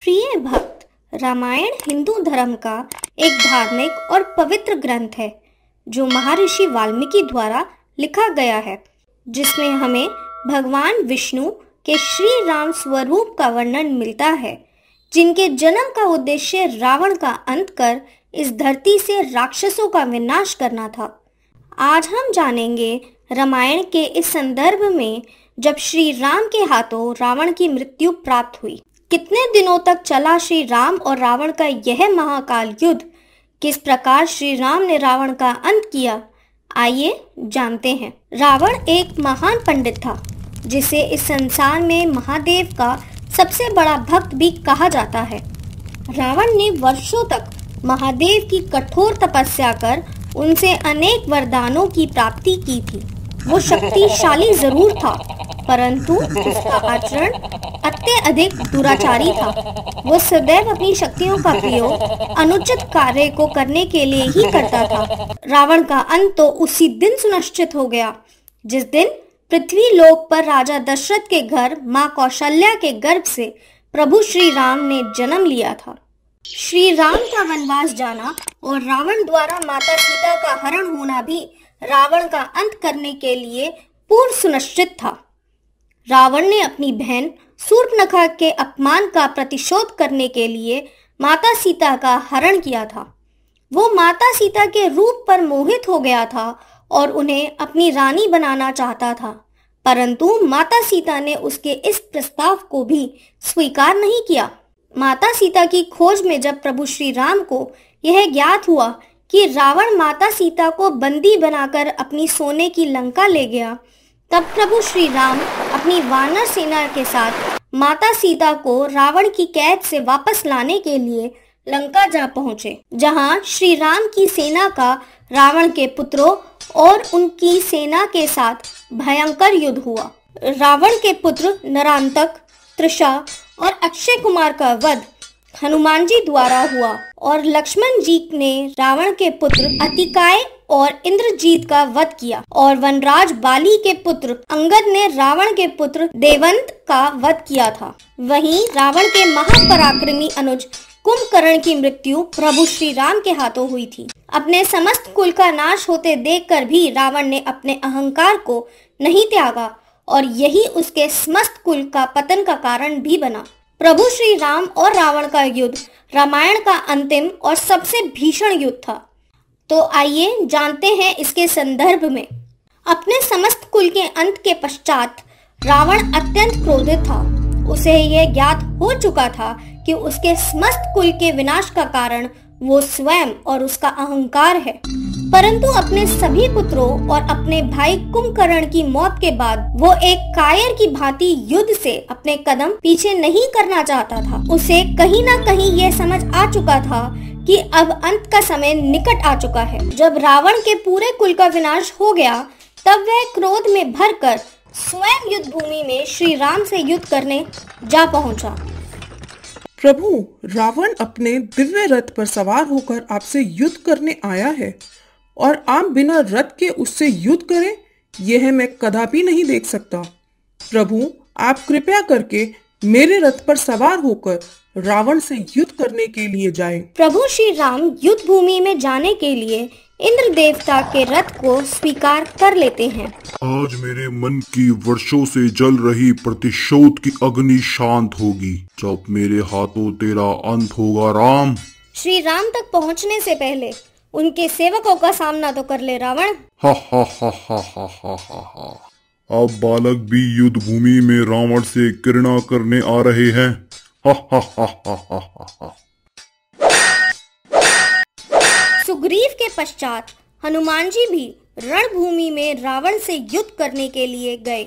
प्रिय भक्त, रामायण हिंदू धर्म का एक धार्मिक और पवित्र ग्रंथ है जो महर्षि वाल्मीकि द्वारा लिखा गया है, जिसमें हमें भगवान विष्णु के श्री राम स्वरूप का वर्णन मिलता है, जिनके जन्म का उद्देश्य रावण का अंत कर इस धरती से राक्षसों का विनाश करना था। आज हम जानेंगे रामायण के इस संदर्भ में जब श्री राम के हाथों रावण की मृत्यु प्राप्त हुई। कितने दिनों तक चला श्री राम और रावण का यह महाकाल युद्ध, किस प्रकार श्री राम ने रावण का अंत किया, आइए जानते हैं। रावण एक महान पंडित था, जिसे इस संसार में महादेव का सबसे बड़ा भक्त भी कहा जाता है। रावण ने वर्षों तक महादेव की कठोर तपस्या कर उनसे अनेक वरदानों की प्राप्ति की थी। वो शक्तिशाली जरूर था, परंतु उसका आचरण अत्यधिक दुराचारी था। वो सदैव अपनी शक्तियों का प्रयोग अनुचित कार्य को करने के लिए ही करता था। रावण का अंत तो उसी दिन सुनिश्चित हो गया जिस दिन पृथ्वी लोक पर राजा दशरथ के घर मां कौशल्या के गर्भ से प्रभु श्री राम ने जन्म लिया था। श्री राम का वनवास जाना और रावण द्वारा माता सीता का हरण होना भी रावण का अंत करने के लिए पूर्व सुनिश्चित था। रावण ने अपनी बहन शूर्पणखा के अपमान का प्रतिशोध करने के लिए माता सीता का हरण किया था। वो माता सीता के रूप पर मोहित हो गया था और उन्हें अपनी रानी बनाना चाहता था, परंतु माता सीता ने उसके इस प्रस्ताव को भी स्वीकार नहीं किया। माता सीता की खोज में जब प्रभु श्री राम को यह ज्ञात हुआ कि रावण माता सीता को बंदी बनाकर अपनी सोने की लंका ले गया, तब प्रभु श्री राम अपनी वानर सेना के साथ माता सीता को रावण की कैद से वापस लाने के लिए लंका जा पहुंचे, जहां श्री राम की सेना का रावण के पुत्रों और उनकी सेना के साथ भयंकर युद्ध हुआ। रावण के पुत्र नरांतक, तृषा और अक्षय कुमार का वध हनुमान जी द्वारा हुआ और लक्ष्मण जी ने रावण के पुत्र अतिकाय और इंद्रजीत का वध किया और वनराज बाली के पुत्र अंगद ने रावण के पुत्र देवंत का वध किया था। वहीं रावण के महापराक्रमी अनुज कुंभकर्ण की मृत्यु प्रभु श्री राम के हाथों हुई थी। अपने समस्त कुल का नाश होते देखकर भी रावण ने अपने अहंकार को नहीं त्यागा और यही उसके समस्त कुल का पतन का कारण भी बना। प्रभु श्री राम और रावण का युद्ध रामायण का अंतिम और सबसे भीषण युद्ध था। तो आइए जानते हैं इसके संदर्भ में। अपने समस्त कुल के अंत के पश्चात रावण अत्यंत क्रोधित था। उसे यह ज्ञात हो चुका था कि उसके समस्त कुल के विनाश का कारण वो स्वयं और उसका अहंकार है, परंतु अपने सभी पुत्रों और अपने भाई कुंभकर्ण की मौत के बाद वो एक कायर की भांति युद्ध से अपने कदम पीछे नहीं करना चाहता था। उसे कहीं ना कहीं यह समझ आ चुका था कि अब अंत का समय निकट आ चुका है। जब रावण के पूरे कुल का विनाश हो गया, तब वह क्रोध में भरकर स्वयं युद्ध भूमि में श्री राम से युद्ध करने जा पहुंचा। प्रभु, रावण अपने दिव्य रथ पर सवार होकर आपसे युद्ध करने आया है और आप बिना रथ के उससे युद्ध करें, यह मैं कदापि नहीं देख सकता। प्रभु, आप कृपया करके मेरे रथ पर सवार होकर रावण से युद्ध करने के लिए जाएं। प्रभु श्री राम युद्ध भूमि में जाने के लिए इंद्र देवता के रथ को स्वीकार कर लेते हैं। आज मेरे मन की वर्षों से जल रही प्रतिशोध की अग्नि शांत होगी जब मेरे हाथों तेरा अंत होगा। राम, श्री राम तक पहुंचने से पहले उनके सेवकों का सामना तो कर ले रावण। हा हा हा हा हा हा हा हा। अब बालक भी युद्ध भूमि में रावण से घृणा करने आ रहे हैं। हा हा हा हा हा हा हा। सुग्रीव के पश्चात हनुमान जी भी रणभूमि में रावण से युद्ध करने के लिए गए,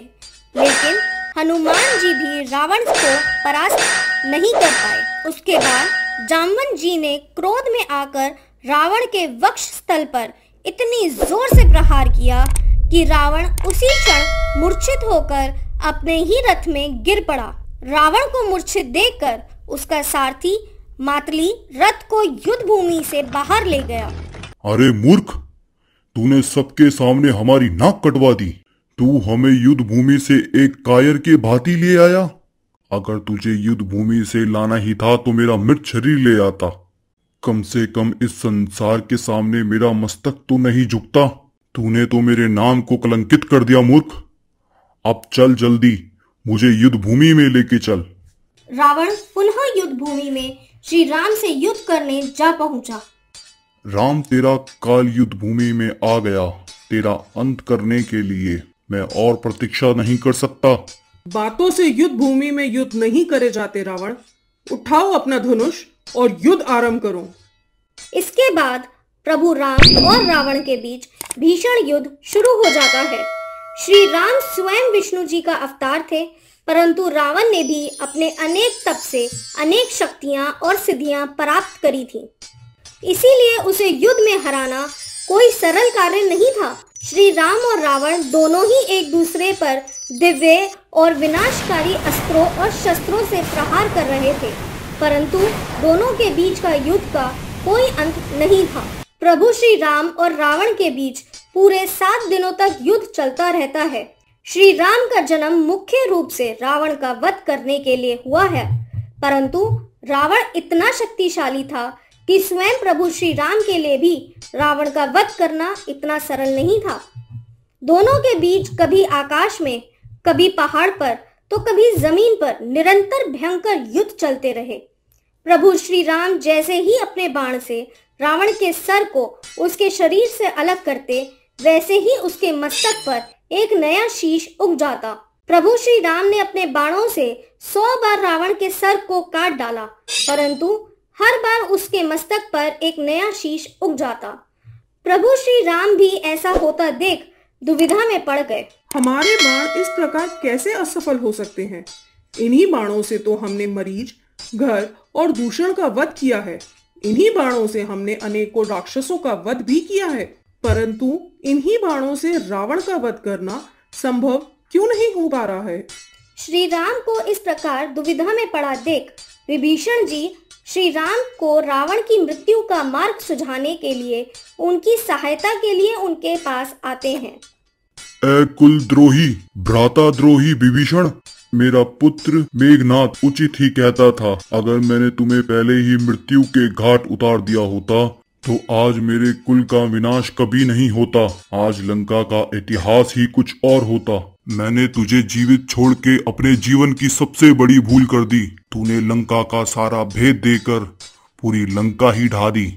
लेकिन हनुमान जी भी रावण को परास्त नहीं कर पाए। उसके बाद जामवन जी ने क्रोध में आकर रावण के वक्ष स्थल पर इतनी जोर से प्रहार किया कि रावण उसी क्षण मूर्छित होकर अपने ही रथ में गिर पड़ा। रावण को मूर्छित देखकर उसका सारथी मातली रथ को युद्ध भूमि से बाहर ले गया। अरे मूर्ख, तूने सबके सामने हमारी नाक कटवा दी। तू हमें युद्ध भूमि से एक कायर के भांति ले आया। अगर तुझे युद्ध भूमि से लाना ही था तो मेरा मृत शरीर ले आता। कम से कम इस संसार के सामने मेरा मस्तक तो नहीं झुकता। तूने तो मेरे नाम को कलंकित कर दिया मूर्ख। अब चल जल्दी, मुझे युद्ध भूमि में लेके चल। रावण पुनः युद्ध भूमि में श्री राम से युद्ध करने जा पहुंचा। राम, तेरा काल युद्ध भूमि में आ गया। तेरा अंत करने के लिए मैं और प्रतीक्षा नहीं कर सकता। बातों से युद्ध भूमि में युद्ध नहीं करे जाते रावण। उठाओ अपना धनुष और युद्ध आरंभ करो। इसके बाद प्रभु राम और रावण के बीच भीषण युद्ध शुरू हो जाता है। श्री राम स्वयं विष्णु जी का अवतार थे, परंतु रावण ने भी अपने अनेक तप से अनेक शक्तियां और सिद्धियां प्राप्त करी थी। इसीलिए उसे युद्ध में हराना कोई सरल कार्य नहीं था। श्री राम और रावण दोनों ही एक दूसरे पर दिव्य और विनाशकारी अस्त्रों और शस्त्रों से प्रहार कर रहे थे, परंतु दोनों के बीच का युद्ध का कोई अंत नहीं था। प्रभु श्री राम और रावण के बीच पूरे 7 दिनों तक युद्ध चलता रहता है। श्री राम का जन्म मुख्य रूप से रावण का वध करने के लिए हुआ है, परंतु रावण इतना शक्तिशाली था कि स्वयं प्रभु श्री राम के लिए भी रावण का वध करना इतना सरल नहीं था। दोनों के बीच कभी आकाश में, कभी पहाड़ पर, तो कभी जमीन पर निरंतर भयंकर युद्ध चलते रहे। प्रभु श्री राम जैसे ही अपने बाण से रावण के सर को उसके शरीर से अलग करते, वैसे ही उसके मस्तक पर एक नया शीश उग जाता। प्रभु श्री राम ने अपने बाणों से 100 बार रावण के सर को काट डाला, परंतु हर बार उसके मस्तक पर एक नया शीश उग जाता। प्रभु श्री राम भी ऐसा होता देख दुविधा में पड़ गए। हमारे बाण इस प्रकार कैसे असफल हो सकते हैं? इन्हीं बाणों से तो हमने मरीच, घर और दूषण का वध किया है। इन्हीं बाणों से हमने अनेकों राक्षसों का वध भी किया है, परंतु इन्हीं बाणों से रावण का वध करना संभव क्यों नहीं हो पा रहा है? श्री राम को इस प्रकार दुविधा में पड़ा देख विभीषण जी श्री राम को रावण की मृत्यु का मार्ग सुझाने के लिए उनकी सहायता के लिए उनके पास आते हैं। ए कुलद्रोही, भ्राताद्रोही विभीषण, मेरा पुत्र मेघनाथ उचित ही कहता था, अगर मैंने तुम्हें पहले ही मृत्यु के घाट उतार दिया होता तो आज मेरे कुल का विनाश कभी नहीं होता। आज लंका का इतिहास ही कुछ और होता। मैंने तुझे जीवित छोड़ के अपने जीवन की सबसे बड़ी भूल कर दी। तूने लंका का सारा भेद देकर पूरी लंका ही ढा दी।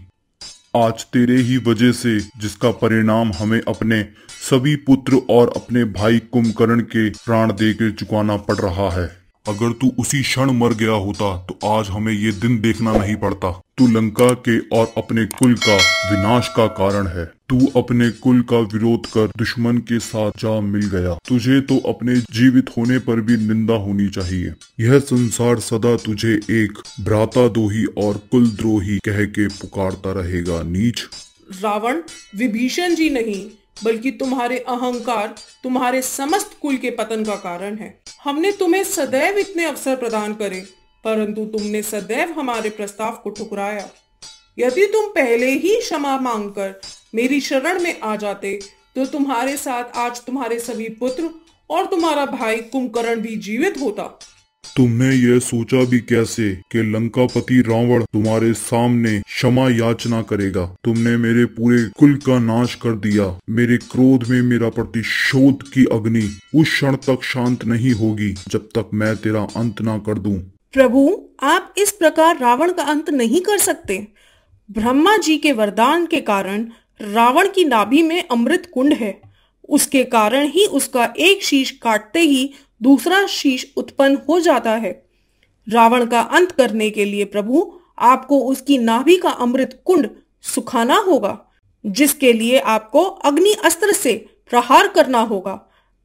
आज तेरे ही वजह से, जिसका परिणाम हमें अपने सभी पुत्र और अपने भाई कुंभकर्ण के प्राण देकर चुकाना पड़ रहा है। अगर तू उसी क्षण मर गया होता तो आज हमें ये दिन देखना नहीं पड़ता। तू लंका के और अपने कुल का विनाश का कारण है। तू अपने कुल का विरोध कर दुश्मन के साथ जा मिल गया। तुझे तो अपने जीवित होने पर भी निंदा होनी चाहिए। यह संसार सदा तुझे एक भ्राताद्रोही और कुलद्रोही कह के पुकारता रहेगा, नीच। रावण विभीषण जी नहीं, बल्कि तुम्हारे अहंकार तुम्हारे समस्त कुल के पतन का कारण है। हमने तुम्हें सदैव इतने अवसर प्रदान करे, परंतु तुमने सदैव हमारे प्रस्ताव को ठुकराया। यदि तुम पहले ही क्षमा मांगकर मेरी शरण में आ जाते तो तुम्हारे साथ आज तुम्हारे सभी पुत्र और तुम्हारा भाई कुंभकर्ण भी जीवित होता। तुमने यह सोचा भी कैसे कि लंकापति रावण तुम्हारे सामने क्षमा याचना करेगा? तुमने मेरे पूरे कुल का नाश कर दिया। मेरे क्रोध में मेरा प्रतिशोध की अग्नि उस क्षण तक शांत नहीं होगी जब तक मैं तेरा अंत ना कर दूं। प्रभु, आप इस प्रकार रावण का अंत नहीं कर सकते। ब्रह्मा जी के वरदान के कारण रावण की नाभि में अमृत कुंड है। उसके कारण ही उसका एक शीश काटते ही दूसरा शीश उत्पन्न हो जाता है। रावण का अंत करने के लिए प्रभु आपको उसकी नाभि का अमृत कुंड सुखाना होगा, जिसके लिए आपको अग्नि अस्त्र से प्रहार करना होगा।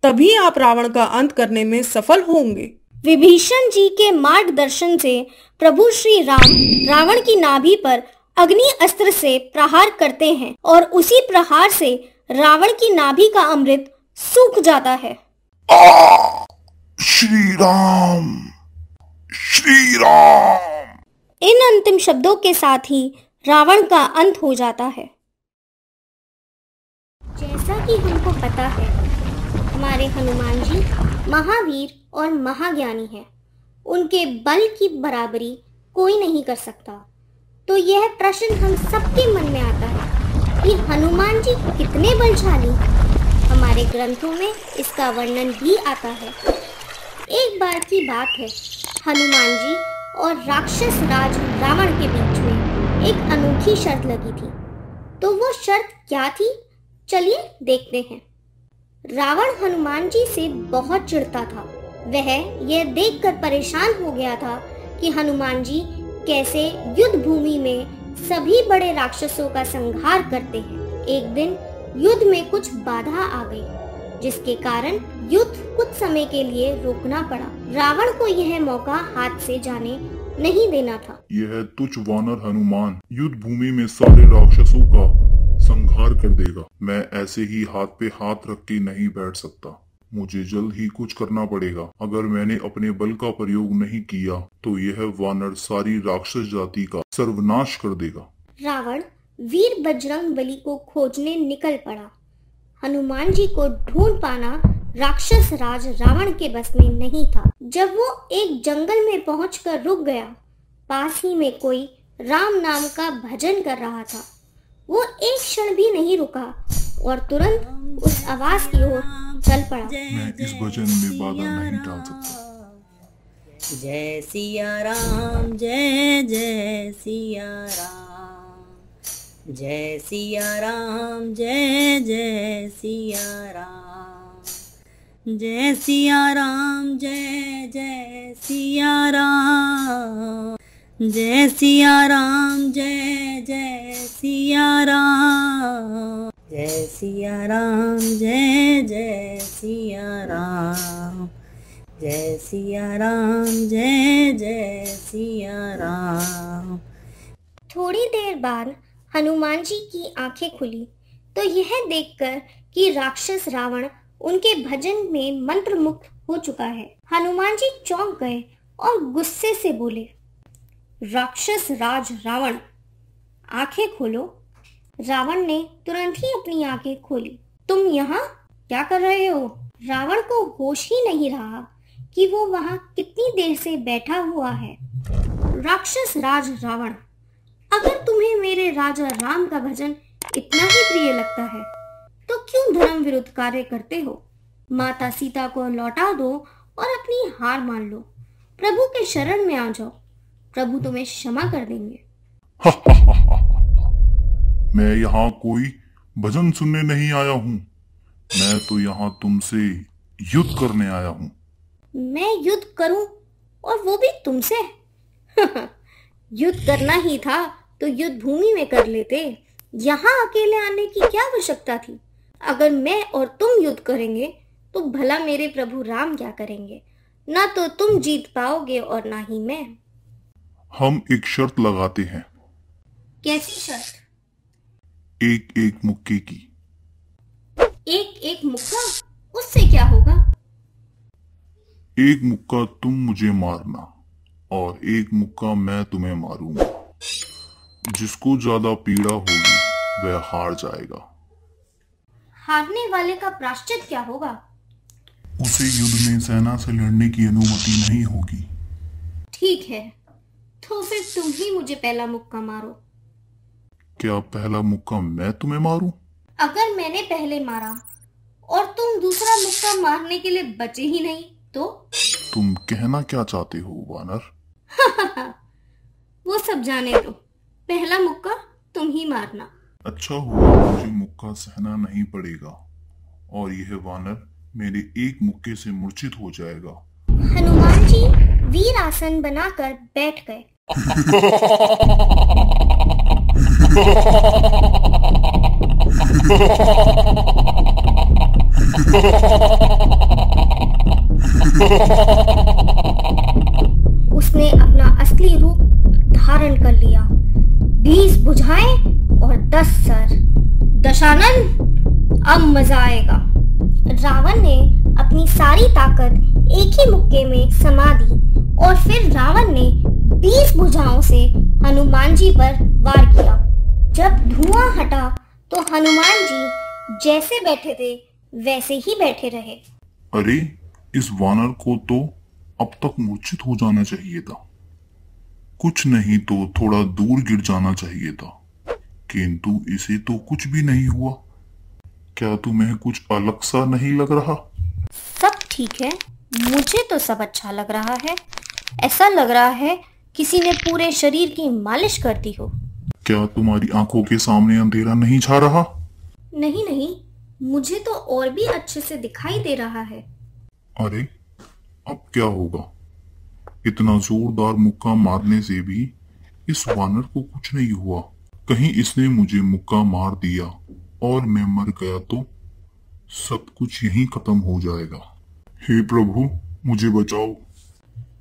तभी आप रावण का अंत करने में सफल होंगे। विभीषण जी के मार्गदर्शन से प्रभु श्री राम रावण की नाभि पर अग्नि अस्त्र से प्रहार करते हैं और उसी प्रहार से रावण की नाभि का अमृत सूख जाता है। श्री राम, श्री राम। इन अंतिम शब्दों के साथ ही रावण का अंत हो जाता है। जैसा कि हमको पता है, हमारे हनुमान जी महावीर और महाज्ञानी हैं। उनके बल की बराबरी कोई नहीं कर सकता। तो यह प्रश्न हम सबके मन में आता है कि हनुमान जी कितने बलशाली। हमारे ग्रंथों में इसका वर्णन भी आता है। एक बार की बात है, हनुमान जी और राक्षस राज रावण के बीच में एक अनोखी शर्त लगी थी। तो वो शर्त क्या थी, चलिए देखते हैं। रावण हनुमान जी से बहुत चिढ़ता था। वह यह देखकर परेशान हो गया था कि हनुमान जी कैसे युद्ध भूमि में सभी बड़े राक्षसों का संहार करते हैं। एक दिन युद्ध में कुछ बाधा आ गई, जिसके कारण युद्ध कुछ समय के लिए रोकना पड़ा। रावण को यह मौका हाथ से जाने नहीं देना था। यह तुच्छ वानर हनुमान युद्ध भूमि में सारे राक्षसों का संहार कर देगा। मैं ऐसे ही हाथ पे हाथ रख के नहीं बैठ सकता। मुझे जल्द ही कुछ करना पड़ेगा। अगर मैंने अपने बल का प्रयोग नहीं किया तो यह वानर सारी राक्षस जाति का सर्वनाश कर देगा। रावण वीर बजरंगबली को खोजने निकल पड़ा। हनुमान जी को ढूंढ पाना राक्षस राज रावण के बस में नहीं था। जब वो एक जंगल में पहुंचकर रुक गया, पास ही में कोई राम नाम का भजन कर रहा था। वो एक क्षण भी नहीं रुका और तुरंत उस आवाज की ओर चल पड़ा। मैं इस भजन में बाधा नहीं डाल सकता। जय सिया राम, जय जय सिया राम, जय सिया राम, जय जय सिया राम, जय सिया राम, जय जय सिया राम, जय सिया राम, जय जय सिया राम, जय सिया राम, जय जय सिया राम, जय सिया राम, जय जय सिया राम। थोड़ी देर बाद हनुमान जी की आंखें खुली तो यह देखकर कि राक्षस रावण उनके भजन में मंत्रमुग्ध हो चुका है। हनुमान जी चौंक गए और गुस्से से बोले, राक्षस राज रावण, आंखें खोलो। रावण ने तुरंत ही अपनी आंखें खोली। तुम यहाँ क्या कर रहे हो? रावण को होश ही नहीं रहा कि वो वहाँ कितनी देर से बैठा हुआ है। राक्षस राज रावण, अगर तुम्हें मेरे राजा राम का भजन इतना ही प्रिय लगता है तो क्यों धर्म विरुद्ध कार्य करते हो? माता सीता को लौटा दो और अपनी हार मान लो। प्रभु के शरण में आ जाओ, प्रभु तुम्हें क्षमा कर देंगे। मैं यहाँ कोई भजन सुनने नहीं आया हूँ। मैं तो यहाँ तुमसे युद्ध करने आया हूँ। मैं युद्ध करूं और वो भी तुमसे? युद्ध करना ही था तो युद्ध भूमि में कर लेते। यहाँ अकेले आने की क्या आवश्यकता थी? अगर मैं और तुम युद्ध करेंगे तो भला मेरे प्रभु राम क्या करेंगे? ना तो तुम जीत पाओगे और ना ही मैं। हम एक शर्त लगाते हैं। कैसी शर्त? एक एक मुक्के की। एक एक मुक्का? उससे क्या होगा? एक मुक्का तुम मुझे मारना और एक मुक्का मैं तुम्हें मारूंगा। जिसको ज्यादा पीड़ा होगी वह हार जाएगा। हारने वाले का प्रायश्चित क्या होगा? उसे युद्ध में सेना से लड़ने की अनुमति नहीं होगी। ठीक है, तो फिर तुम ही मुझे पहला मुक्का मारो। क्या पहला मुक्का मैं तुम्हें मारूं? अगर मैंने पहले मारा और तुम दूसरा मुक्का मारने के लिए बचे ही नहीं तो? तुम कहना क्या चाहते हो वानर? वो सब जाने दो, पहला मुक्का तुम ही मारना। अच्छा हुआ मुझे मुक्का सहना नहीं पड़ेगा और यह वानर मेरे एक मुक्के से मूर्छित हो जाएगा। हनुमान जी वीर आसन बनाकर बैठ गए। उसने अपना असली रूप धारण कर लिया। 20 भुजाएं और 10 सर। दशानन, अब मजा आएगा। रावण ने अपनी सारी ताकत एक ही मुक्के में समा दी और फिर रावण ने 20 भुजाओं से हनुमान जी पर वार किया। जब धुआं हटा तो हनुमान जी जैसे बैठे थे वैसे ही बैठे रहे। अरे, इस वानर को तो अब तक मूर्छित हो जाना चाहिए था। कुछ नहीं तो थोड़ा दूर गिर जाना चाहिए था, किंतु इसे तो कुछ भी नहीं हुआ। क्या तुम्हें कुछ अलग सा नहीं लग रहा? सब ठीक है, मुझे तो सब अच्छा लग रहा है। ऐसा लग रहा है किसी ने पूरे शरीर की मालिश कर दी हो। क्या तुम्हारी आंखों के सामने अंधेरा नहीं छा रहा? नहीं नहीं, मुझे तो और भी अच्छे से दिखाई दे रहा है। अरे अब क्या होगा? इतना जोरदार मुक्का मारने से भी इस वानर को कुछ नहीं हुआ। कहीं इसने मुझे मुक्का मार दिया और मैं मर गया तो सब कुछ यहीं खत्म हो जाएगा। हे प्रभु, मुझे बचाओ।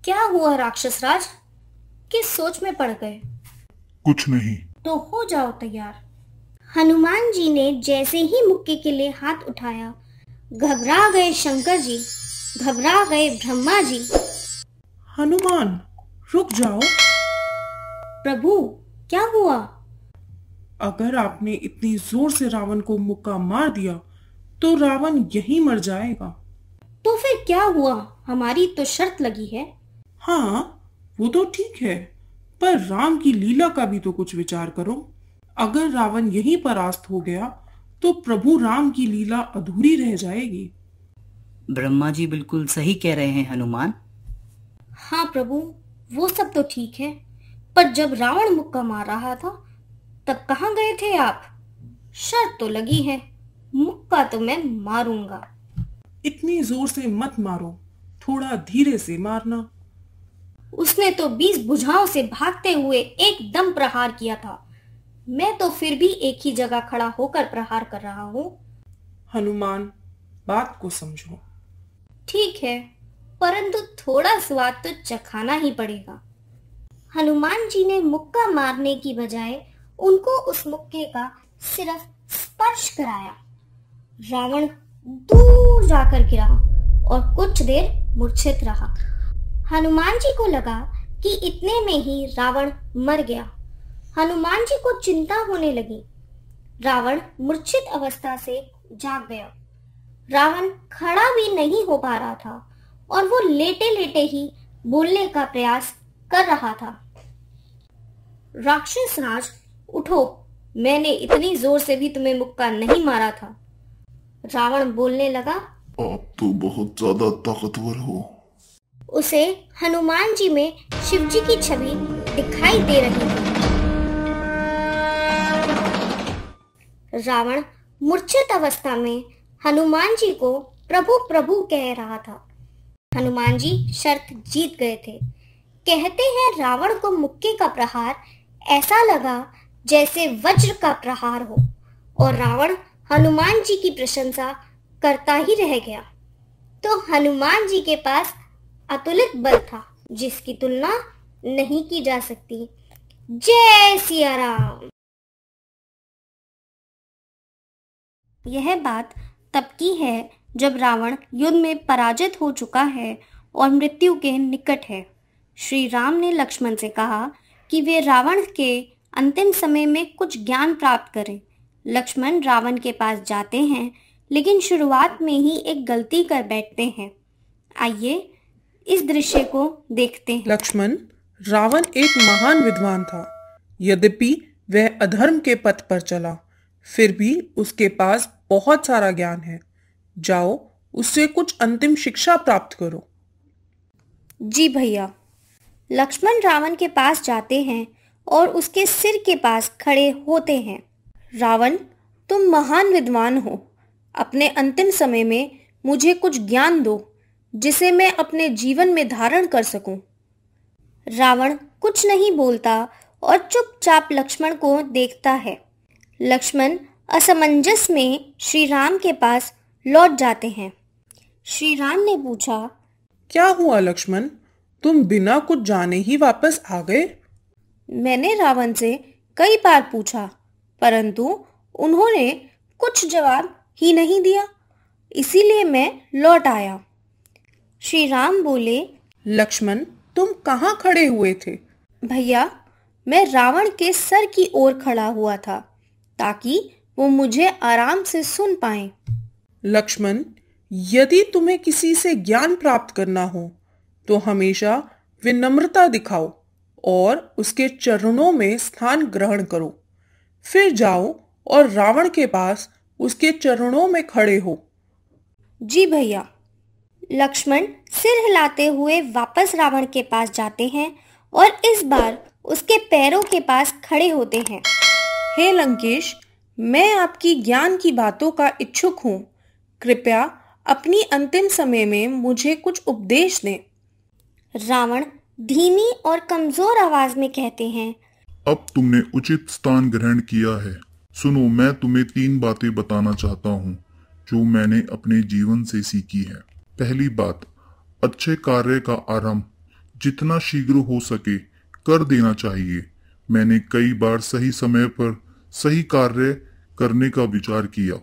क्या हुआ राक्षस राज? किस सोच में पड़ गए? कुछ नहीं। तो हो जाओ तैयार। हनुमान जी ने जैसे ही मुक्के के लिए हाथ उठाया, घबरा गए शंकर जी, घबरा गए ब्रह्मा जी। हनुमान, रुक जाओ। प्रभु, क्या हुआ? अगर आपने इतनी जोर से रावण को मुक्का मार दिया तो रावण यहीं मर जाएगा। तो फिर क्या हुआ? हमारी तो शर्त लगी है। हाँ, वो तो ठीक है, पर राम की लीला का भी तो कुछ विचार करो। अगर रावण यहीं परास्त हो गया तो प्रभु राम की लीला अधूरी रह जाएगी। ब्रह्मा जी बिल्कुल सही कह रहे हैं हनुमान। हाँ प्रभु, वो सब तो ठीक है, पर जब रावण मुक्का मार रहा था तब कहाँ गए थे आप? शर्त तो लगी है, मुक्का तो मैं मारूंगा। इतनी जोर से मत मारो, थोड़ा धीरे से मारना। उसने तो 20 भुजाओं से भागते हुए एकदम प्रहार किया था। मैं तो फिर भी एक ही जगह खड़ा होकर प्रहार कर रहा हूँ। हनुमान, बात को समझो। ठीक है, परंतु थोड़ा स्वाद तो चखाना ही पड़ेगा। हनुमान जी ने मुक्का मारने की बजाय उनको उस मुक्के का सिर्फ स्पर्श कराया। रावण दूर जाकर गिरा और कुछ देर मूर्छित रहा। हनुमान जी को लगा कि इतने में ही रावण मर गया। हनुमान जी को चिंता होने लगी। रावण मूर्छित अवस्था से जाग गया। रावण खड़ा भी नहीं हो पा रहा था और वो लेटे लेटे ही बोलने का प्रयास कर रहा था। राक्षस राज, उठो, मैंने इतनी जोर से भी तुम्हें मुक्का नहीं मारा था। रावण बोलने लगा। आप तो बहुत ज्यादा ताकतवर हो। उसे हनुमान जी में शिव जी की छवि दिखाई दे रही थी। रावण मूर्छित अवस्था में हनुमान जी को प्रभु प्रभु कह रहा था। हनुमान जी शर्त जीत गए थे। कहते हैं रावण को मुक्के का प्रहार ऐसा लगा जैसे वज्र का प्रहार हो और रावण हनुमान जी की प्रशंसा करता ही रह गया। तो हनुमान जी के पास अतुलित बल था जिसकी तुलना नहीं की जा सकती। जय सिया राम। यह बात तब की है जब रावण युद्ध में पराजित हो चुका है और मृत्यु के निकट है। श्री राम ने लक्ष्मण से कहा कि वे रावण के अंतिम समय में कुछ ज्ञान प्राप्त करें। लक्ष्मण रावण के पास जाते हैं, लेकिन शुरुआत में ही एक गलती कर बैठते हैं। आइए इस दृश्य को देखते हैं। लक्ष्मण, रावण एक महान विद्वान था। यद्यपि वह अधर्म के पथ पर चला, फिर भी उसके पास बहुत सारा ज्ञान है। जाओ, उससे कुछ अंतिम शिक्षा प्राप्त करो। जी भैया। लक्ष्मण रावण के पास जाते हैं और उसके सिर के पास खड़े होते हैं। रावण, तुम महान विद्वान हो। अपने अंतिम समय में मुझे कुछ ज्ञान दो जिसे मैं अपने जीवन में धारण कर सकूं। रावण कुछ नहीं बोलता और चुपचाप लक्ष्मण को देखता है। लक्ष्मण असमंजस में श्री राम के पास लौट जाते हैं। श्री राम ने पूछा, क्या हुआ लक्ष्मण, तुम बिना कुछ जाने ही वापस आ गए? मैंने रावण से कई बार पूछा, परंतु उन्होंने कुछ जवाब ही नहीं दिया, इसीलिए मैं लौट आया। श्री राम बोले, लक्ष्मण, तुम कहाँ खड़े हुए थे? भैया, मैं रावण के सर की ओर खड़ा हुआ था ताकि वो मुझे आराम से सुन पाएं। लक्ष्मण, यदि तुम्हें किसी से ज्ञान प्राप्त करना हो तो हमेशा विनम्रता दिखाओ और उसके चरणों में स्थान ग्रहण करो। फिर जाओ और रावण के पास उसके चरणों में खड़े हो। जी भैया। लक्ष्मण सिर हिलाते हुए वापस रावण के पास जाते हैं और इस बार उसके पैरों के पास खड़े होते हैं। हे लंकेश, मैं आपकी ज्ञान की बातों का इच्छुक हूँ। कृपया अपनी अंतिम समय में मुझे कुछ उपदेश दें। रावण धीमी और कमजोर आवाज में कहते हैं, अब तुमने उचित स्थान ग्रहण किया है। सुनो, मैं तुम्हें 3 बातें बताना चाहता हूँ जो मैंने अपने जीवन से सीखी है। पहली बात, अच्छे कार्य का आरंभ जितना शीघ्र हो सके कर देना चाहिए। मैंने कई बार सही समय पर सही कार्य करने का विचार किया,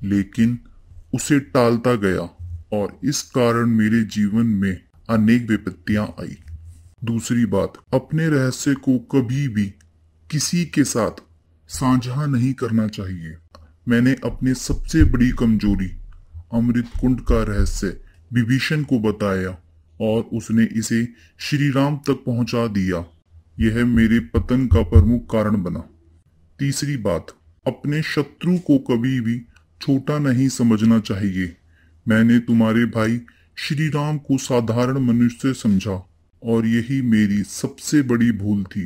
लेकिन उसे टालता गया और इस कारण मेरे जीवन में अनेक विपत्तियां आई। दूसरी बात, अपने रहस्य को कभी भी किसी के साथ साझा नहीं करना चाहिए। मैंने अपने सबसे बड़ी कमजोरी अमृत कुंड का रहस्य विभीषण को बताया और उसने इसे श्री राम तक पहुंचा दिया। यह मेरे पतन का प्रमुख कारण बना। तीसरी बात, अपने शत्रु को कभी भी छोटा नहीं समझना चाहिए। मैंने तुम्हारे भाई श्री राम को साधारण मनुष्य समझा और यही मेरी सबसे बड़ी भूल थी।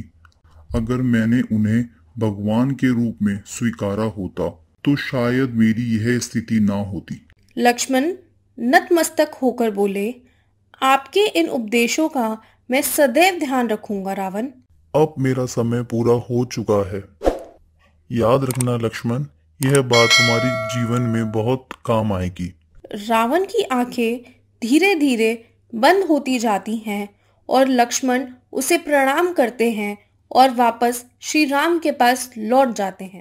अगर मैंने उन्हें भगवान के रूप में स्वीकारा होता तो शायद मेरी यह स्थिति ना होती। लक्ष्मण नतमस्तक होकर बोले, आपके इन उपदेशों का मैं सदैव ध्यान रखूंगा रावण। अब मेरा समय पूरा हो चुका है। याद रखना लक्ष्मण, यह बात हमारी जीवन में बहुत काम आएगी। रावण की आंखें धीरे धीरे बंद होती जाती हैं और लक्ष्मण उसे प्रणाम करते हैं और वापस श्री राम के पास लौट जाते हैं।